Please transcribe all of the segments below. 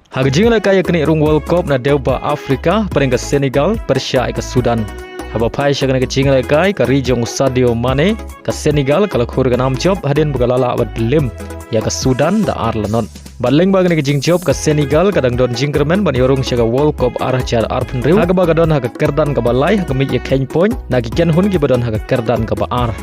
Haga jing le kaya kini Rung World Cup na deuba Afrika paling ke Senegal, Persia ke Sudan. Haba pai syagana ke jing le kaya ke region Sadio Mane ke Senegal kalau khur ke nam job Hadien begalala abad lim ya ke Sudan da Arlanon. Baling bagani ke jing job ke Senegal kadang don jingkermen ban yorung syaga World Cup arah jar arpen riu. Haga baga don haga kerdan ke balai haga mi ye keny poin na ki ken hun ki badon haga kerdan ke baar.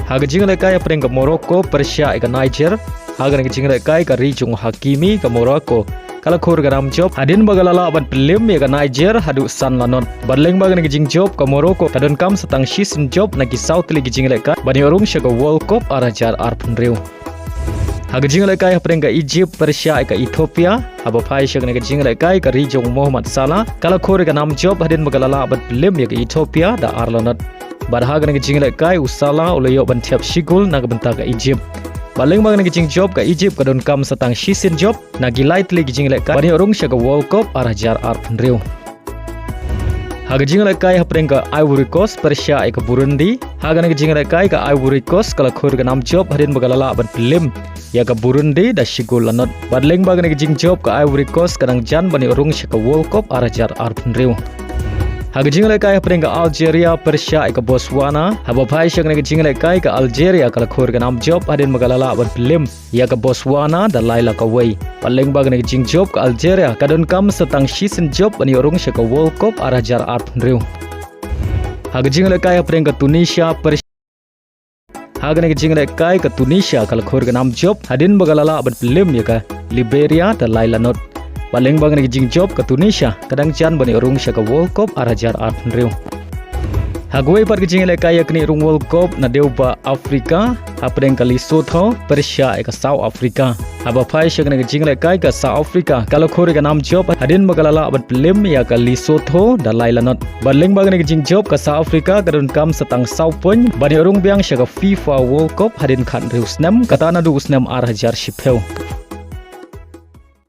Haga jing le kaya paling ke Morocco, Persia ke Niger. Haga ngi jing le kaya ke region Hakimi ke Morocco. Kalau khur ke nam job Hadien bagalala abad lim ya ke Niger hadu san lanon. Baling bagani ke jing job ke Morocco kadon kam setang season job na ki South League jing le kaya ban yorung syaga World Cup arah jar arpen riu. Haga jing le kaya paling ke Egypt, Persia ke Ethiopia. Haba pai syagana ke jing le kaya ke region Muhammad Salah. Kalau khur ke nam job Hadien bagalala abad lim ya ke Ethiopia da Arlanot. Barhaga ke jing le kaya usala ulayo ban tiap shigul na ke bentak ke Egypt. Baling bagani ke jing job ke Egypt kadon kam setang season job na gilait li jing le kaya ban yorung syaga World Cup arah jar arpen riu. Haga jing le kaya paling ke Ivory Coast, Persia ke Burundi. Haga ke jing le kaya ke Ivory Coast kalau khur ke nam job Hadien bagalala abad lim ya ke Burundi da shigul lanot. Baling bagani ke jing job ke Ivory Coast kadang jan ban yorung syaga World Cup arah jar arpen riu. Haga jing le kaya paling ke Algeria, Persia ke Botswana. Haba pai syagana ke jing le kaya ke Algeria kalau khur ke nam job Hadien bagalala abad lim ya ke Botswana da laila ka wei. Baling bagani ke jing job ke Algeria kadon kam setang season job ban yorung syaga World Cup arah jar arpen riu. Haga jing le kaya paling ke Tunisia, Persia. Haga ke jing le kaya ke Tunisia kalau khur ke nam job Hadien bagalala abad lim ya ke Liberia da laila not. Baling bagani ke jing job ke Tunisia kadang jan ban yorung syaga World Cup arah jar arpen riu. Hagway par ke jing le kaya kini Rung World Cup na deuba Afrika apeng ke Lesotho, Persia ke South Africa. Haba pai syagana ke jing le kaya ke South Africa kalau khur ke nam job Hadien bagalala abad lim ya ke Lesotho da lailanot. Baling bagani ke jing job ke South Africa kadon kam setang South point ban yorung Biang syaga FIFA World Cup Hadien khat riu Snem katana du Snem arah jar shipeu.